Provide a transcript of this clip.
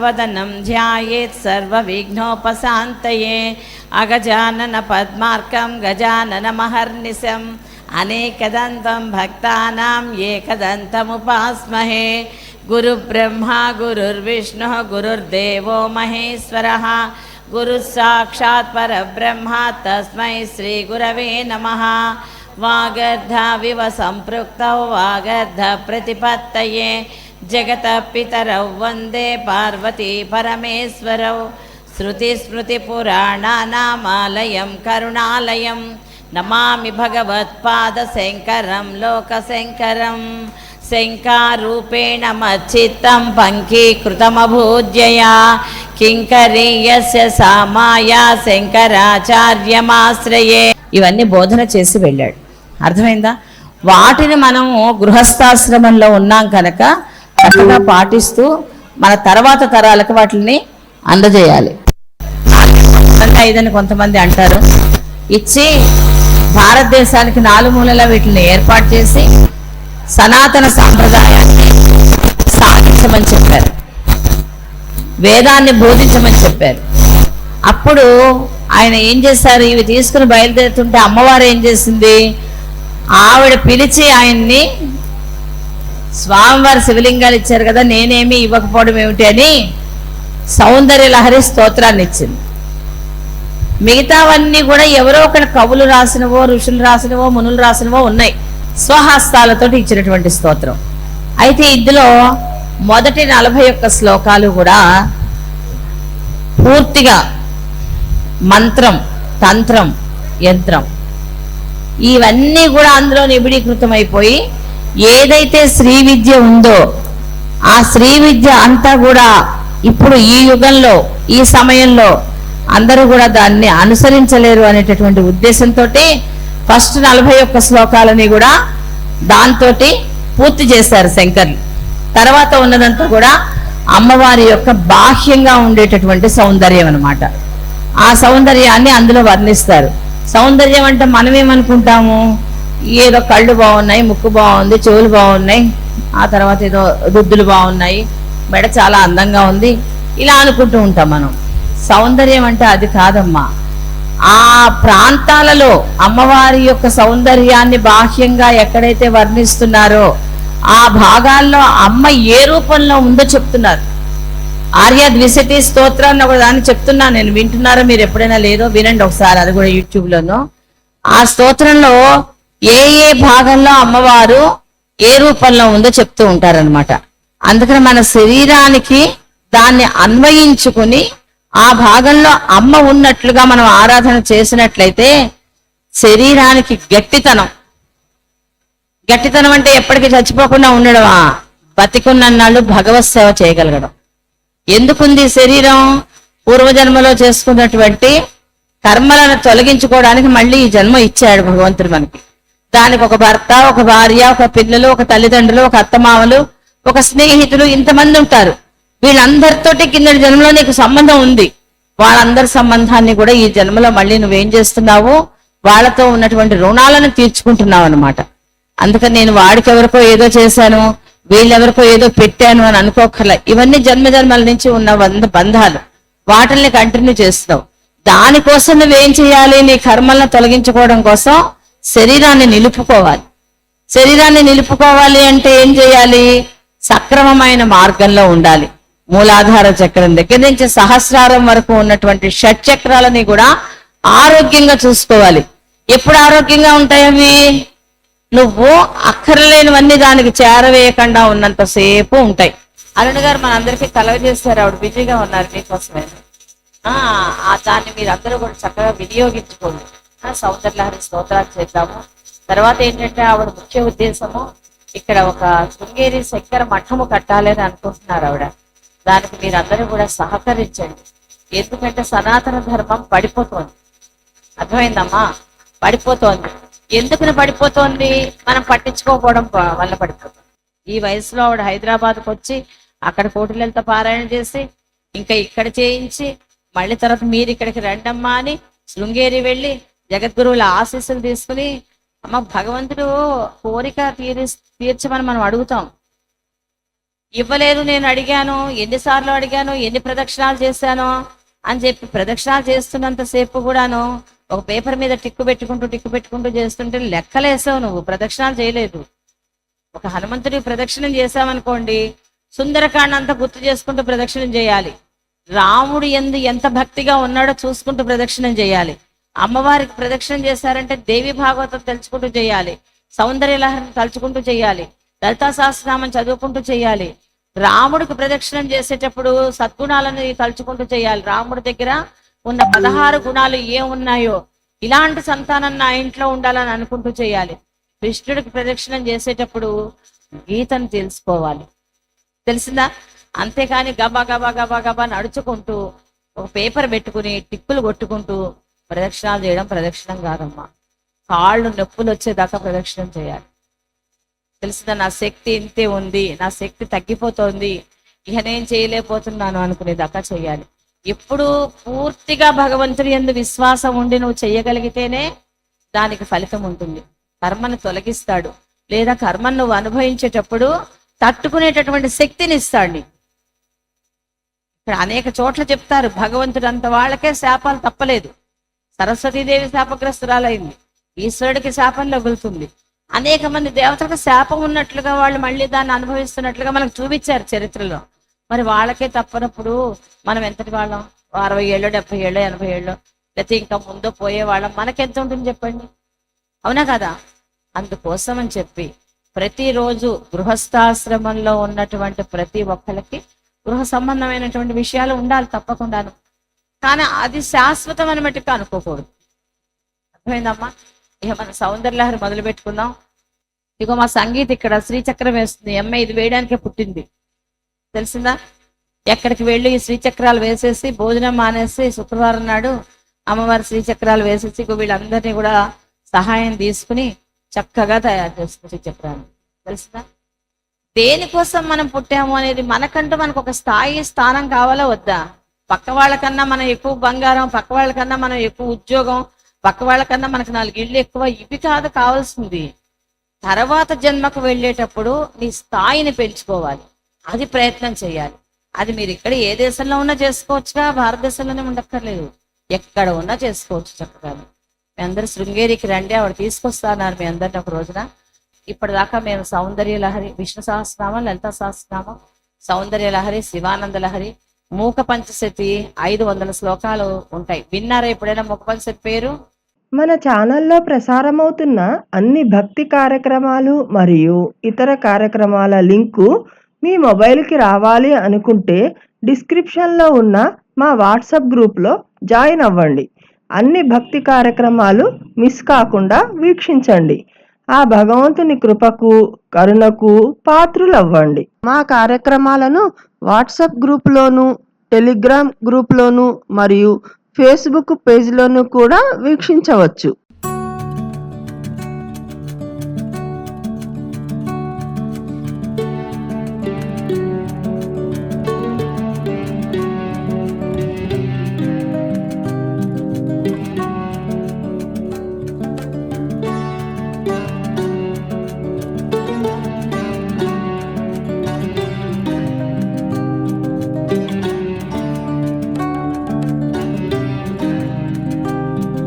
वदनं ध्यायेत् सर्वविघ्नोपशान्तये अगजानन पद्मार्कं गजाननमहर्निशम् अनेकदन्तं भक्तानां एकदन्तमुपास्महे गुरुब्रह्मा गुरुर्विष्णुः गुरुर्देवो महेश्वरः गुरुसाक्षात् परब्रह्मा तस्मै श्रीगुरवे नमः। वागर्धाविव सम्पृक्तौ वागर्धप्रतिपत्तये जगतः पितरौ वन्दे पार्वती परमेश्वरौ। श्रुतिस्मृतिपुराणानामालयं करुणालयं नमामि भगवत्पादशङ्करं लोकशङ्करं। शङ्कारूपेण मच्चित्तं पङ्कीकृतमभूज्यया किङ्करीयस्य सामाया శంకరాచార్యమాశ్రయే। ఇవన్నీ బోధన చేసి వెళ్ళాడు. అర్థమైందా? వాటిని మనము గృహస్థాశ్రమంలో ఉన్నాం కనుక చక్కగా పాటిస్తూ మన తర్వాత తరాలకు వాటిని అందజేయాలి. ఇదని కొంతమంది అంటారు. ఇచ్చి భారతదేశానికి నాలుమూలల వీటిని ఏర్పాటు చేసి సనాతన సాంప్రదాయాన్ని సాధించమని చెప్పారు, వేదాన్ని బోధించమని చెప్పారు. అప్పుడు ఆయన ఏం చేశారు? ఇవి తీసుకుని బయలుదేరుతుంటే అమ్మవారు ఏం చేసింది? ఆవిడ పిలిచి ఆయన్ని, స్వామివారి శివలింగాలు ఇచ్చారు కదా, నేనేమి ఇవ్వకపోవడం ఏమిటి అని సౌందర్య లహరి స్తోత్రాన్ని ఇచ్చింది. మిగతావన్నీ కూడా ఎవరో ఒకటి కవులు రాసినవో, ఋషులు రాసినవో, మునులు రాసినవో ఉన్నాయి, స్వహస్తాలతో ఇచ్చినటువంటి స్తోత్రం. అయితే ఇందులో మొదటి 41 శ్లోకాలు కూడా పూర్తిగా మంత్రం, తంత్రం, యంత్రం ఇవన్నీ కూడా అందులో నిబిడీకృతమైపోయి ఏదైతే శ్రీ విద్య ఉందో ఆ శ్రీ విద్య అంతా కూడా ఇప్పుడు ఈ యుగంలో, ఈ సమయంలో అందరూ కూడా దాన్ని అనుసరించలేరు అనేటటువంటి ఉద్దేశంతో ఫస్ట్ 41 శ్లోకాలని కూడా దాంతో పూర్తి చేశారు శంకర్లు. తర్వాత ఉన్నదంతా కూడా అమ్మవారి యొక్క బాహ్యంగా ఉండేటటువంటి సౌందర్యం అన్నమాట. ఆ సౌందర్యాన్ని అందులో వర్ణిస్తారు. సౌందర్యం అంటే మనమేమనుకుంటాము? ఏదో కళ్ళు బాగున్నాయి, ముక్కు బాగుంది, చెవులు బాగున్నాయి, ఆ తర్వాత ఏదో రుద్దులు బాగున్నాయి, మెడ చాలా అందంగా ఉంది, ఇలా అనుకుంటూ ఉంటాం మనం. సౌందర్యం అంటే అది కాదమ్మా. ఆ ప్రాంతాలలో అమ్మవారి యొక్క సౌందర్యాన్ని బాహ్యంగా ఎక్కడైతే వర్ణిస్తున్నారో ఆ భాగాల్లో అమ్మ ఏ రూపంలో ఉందో చెప్తున్నారు. ఆర్య ద్విశతి స్తోత్రాన్ని ఒక దాన్ని చెప్తున్నా నేను, వింటున్నారో మీరు ఎప్పుడైనా? లేదో వినండి ఒకసారి, అది కూడా యూట్యూబ్లోనూ. ఆ స్తోత్రంలో ఏ ఏ భాగంలో అమ్మవారు ఏ రూపంలో ఉందో చెప్తూ ఉంటారనమాట. అందుకని మన శరీరానికి దాన్ని అన్వయించుకుని ఆ భాగంలో అమ్మ ఉన్నట్లుగా మనం ఆరాధన చేసినట్లయితే శరీరానికి గట్టితనం అంటే ఎప్పటికీ చచ్చిపోకుండా ఉండడమా? బతికున్నన్నాళ్ళు భగవత్ సేవ చేయగలగడం. ఎందుకుంది శరీరం? పూర్వజన్మలో చేసుకున్నటువంటి కర్మలను తొలగించుకోవడానికి మళ్ళీ ఈ జన్మ ఇచ్చాడు భగవంతుడు మనకి. దానికి ఒక భర్త, ఒక భార్య, ఒక పిల్లలు, ఒక తల్లిదండ్రులు, ఒక అత్తమామలు, ఒక స్నేహితులు, ఇంతమంది ఉంటారు. వీళ్ళందరితోటి కిందటి జన్మలో నీకు సంబంధం ఉంది. వాళ్ళందరి సంబంధాన్ని కూడా ఈ జన్మలో మళ్ళీ నువ్వేం చేస్తున్నావు? వాళ్ళతో ఉన్నటువంటి రుణాలను తీర్చుకుంటున్నావు అనమాట. అందుకని నేను వాడికి ఎవరికో ఏదో చేశాను, వీళ్ళెవరికో ఏదో పెట్టాను అని అనుకోకర్లే. ఇవన్నీ జన్మజన్మల నుంచి ఉన్న బంధాలు, వాటిల్ని కంటిన్యూ చేస్తున్నావు. దానికోసం నువ్వేం చేయాలి? నీ కర్మలను తొలగించుకోవడం కోసం శరీరాన్ని నిలుపుకోవాలి. శరీరాన్ని నిలుపుకోవాలి అంటే ఏం చేయాలి? సక్రమమైన మార్గంలో ఉండాలి. మూలాధార చక్రం దగ్గర నుంచి సహస్రారం వరకు ఉన్నటువంటి షట్చక్రాలని కూడా ఆరోగ్యంగా చూసుకోవాలి. ఎప్పుడు ఆరోగ్యంగా ఉంటాయి అవి? నువ్వు అక్కర్లేనివన్నీ దానికి చేరవేయకుండా ఉన్నంతసేపు ఉంటాయి. అరుణ్ గారు మనందరికీ కలగజేస్తారు, ఆవిడ బిజీగా ఉన్నారు మీకోసమే. దాన్ని మీరు అందరూ కూడా చక్కగా వినియోగించుకోండి. సౌందర్యలహరి స్తోత్రాలు చేద్దాము. తర్వాత ఏంటంటే ఆవిడ ముఖ్య ఉద్దేశము ఇక్కడ ఒక శృంగేరి శంకర మఠము కట్టాలి అని అనుకుంటున్నారు ఆవిడ. దానికి మీరందరూ కూడా సహకరించండి. ఎందుకంటే సనాతన ధర్మం పడిపోతోంది. అర్థమైందమ్మా? పడిపోతోంది. ఎందుకుని పడిపోతోంది? మనం పట్టించుకోకపోవడం వల్ల పడిపోతుంది. ఈ వయసులో ఆవిడ హైదరాబాద్కి వచ్చి అక్కడ కోటిలతో పారాయణ చేసి ఇంకా ఇక్కడ చేయించి మళ్ళీ తర్వాత మీరు ఇక్కడికి రండమ్మా అని శృంగేరి వెళ్ళి జగద్గురువుల ఆశీస్సులు తీసుకుని అమ్మ భగవంతుడు కోరిక తీర్చమని మనం అడుగుతాం. ఇవ్వలేదు, నేను అడిగాను, ఎన్నిసార్లు అడిగాను, ఎన్ని ప్రదక్షిణాలు చేశాను అని చెప్పి ప్రదక్షిణాలు చేస్తున్నంతసేపు కూడాను ఒక పేపర్ మీద టిక్కు పెట్టుకుంటూ చేస్తుంటే లెక్కలేసావు, నువ్వు ప్రదక్షిణాలు చేయలేదు. ఒక హనుమంతుడి ప్రదక్షిణం చేశామనుకోండి, సుందరకాండ అంతా గుర్తు చేసుకుంటూ ప్రదక్షిణం చేయాలి. రాముడు ఎంత భక్తిగా ఉన్నాడో చూసుకుంటూ ప్రదక్షిణం చేయాలి. అమ్మవారికి ప్రదక్షిణం చేశారంటే దేవి భాగవతం తలుచుకుంటూ చేయాలి, సౌందర్యలహరిని తలుచుకుంటూ చేయాలి, లలితా సహస్రనామం చదువుకుంటూ చేయాలి. రాముడికి ప్రదక్షిణం చేసేటప్పుడు సద్గుణాలను తలుచుకుంటూ చేయాలి. రాముడి దగ్గర ఉన్న 16 గుణాలు ఏమున్నాయో ఇలాంటి సంతానం నా ఇంట్లో ఉండాలని అనుకుంటూ చేయాలి. కృష్ణుడికి ప్రదక్షిణం చేసేటప్పుడు గీతను తెలుసుకోవాలి, తెలిసిందా? అంతేకాని గబా గబా గబా గబా నడుచుకుంటూ ఒక పేపర్ పెట్టుకుని టిక్కులు కొట్టుకుంటూ ప్రదక్షిణాలు చేయడం ప్రదక్షిణం కాదమ్మా. కాళ్ళు నొప్పులు వచ్చేదాకా ప్రదక్షిణం చేయాలి. తెలిసిందా? నా శక్తి ఇంతే ఉంది, నా శక్తి తగ్గిపోతోంది, ఇక నేను చేయలేకపోతున్నాను అనుకునేదాకా చేయాలి. ఎప్పుడు పూర్తిగా భగవంతుడి యందు విశ్వాసం ఉండి నువ్వు చెయ్యగలిగితేనే దానికి ఫలితం ఉంటుంది. కర్మను తొలగిస్తాడు, లేదా కర్మను నువ్వు అనుభవించేటప్పుడు తట్టుకునేటటువంటి శక్తిని ఇస్తాడు నీకు. ఇక్కడ అనేక చోట్ల చెప్తారు, భగవంతుడు అంత వాళ్ళకే శాపాలు తప్పలేదు. సరస్వతీదేవి శాపగ్రస్తురాలైంది, ఈశ్వరుడికి శాపం తగులుతుంది. అనేక మంది దేవతలకు శాపం ఉన్నట్లుగా వాళ్ళు మళ్ళీ దాన్ని అనుభవిస్తున్నట్లుగా మనకు చూపించారు చరిత్రలో. మరి వాళ్ళకే తప్పనప్పుడు మనం ఎంతటి వాళ్ళం? 60 ఏళ్ళు, 70 ఏళ్ళు, 80 ఏళ్ళు, లేకపోతే ఇంకా ముందో పోయేవాళ్ళం. మనకెంత ఉంటుంది చెప్పండి, అవునా కదా? అందుకోసం అని చెప్పి ప్రతిరోజు గృహస్థాశ్రమంలో ఉన్నటువంటి ప్రతి ఒక్కరికి గృహ సంబంధమైనటువంటి విషయాలు ఉండాలి తప్పకుండాను. కానీ అది శాశ్వతం అని మట్టుకు అనుకోకూడదు. అర్థమైందమ్మా? ఇక మన సౌందర్యలహరి మొదలు పెట్టుకుందాం. ఇగో మా సంగీత ఇక్కడ శ్రీచక్రం వేస్తుంది. అమ్మాయి ఇది వేయడానికే పుట్టింది, తెలిసిందా? ఎక్కడికి వెళ్ళి ఈ శ్రీచక్రాలు వేసేసి భోజనం మానేసి శుక్రవారం నాడు అమ్మవారి శ్రీచక్రాలు వేసేసి వీళ్ళందరినీ కూడా సహాయం తీసుకుని చక్కగా తయారు చేస్తుంది శ్రీచక్రాన్ని. తెలిసిందా? దేనికోసం మనం పుట్టాము అనేది మనకంటూ మనకు ఒక స్థానం కావాలా వద్దా? పక్క వాళ్ళకన్నా మనం ఎక్కువ బంగారం, పక్క వాళ్ళకన్నా మనం ఎక్కువ ఉద్యోగం, పక్క వాళ్ళకన్నా మనకు 4 ఇళ్ళు ఎక్కువ, ఇవి కాదు కావాల్సింది. తర్వాత జన్మకు వెళ్ళేటప్పుడు నీ స్థాయిని పెంచుకోవాలి, అది ప్రయత్నం చేయాలి. అది మీరు ఇక్కడ ఏ దేశంలో ఉన్నా చేసుకోవచ్చుగా, భారతదేశంలోనే ఉండక్కర్లేదు, ఎక్కడ ఉన్నా చేసుకోవచ్చు చక్కగా. మీ అందరు శృంగేరికి రండి, ఆవిడ తీసుకొస్తున్నారు మీ అందరిని ఒక రోజున. ఇప్పటిదాకా మేము సౌందర్యలహరి, విష్ణు సహస్రనామం, లలితా సహస్రనామం, సౌందర్యలహరి, శివానంద లహరి, మూక పంచశతి 500 శ్లోకాలు ఉంటాయి. విన్నారా ఎప్పుడైనా మూక పంచశతి పేరు? మన ఛానల్లో ప్రసారమవుతున్న అన్ని భక్తి కార్యక్రమాలు మరియు ఇతర కార్యక్రమాల లింకు మీ మొబైల్కి రావాలి అనుకుంటే డిస్క్రిప్షన్లో ఉన్న మా వాట్సాప్ గ్రూప్లో జాయిన్ అవ్వండి. అన్ని భక్తి కార్యక్రమాలు మిస్ కాకుండా వీక్షించండి. ఆ భగవంతుని కృపకు, కరుణకు పాత్రులవ్వండి. మా కార్యక్రమాలను వాట్సాప్ గ్రూప్లోను, టెలిగ్రామ్ గ్రూప్లోను మరియు ఫేస్బుక్ పేజ్లోను కూడా వీక్షించవచ్చు.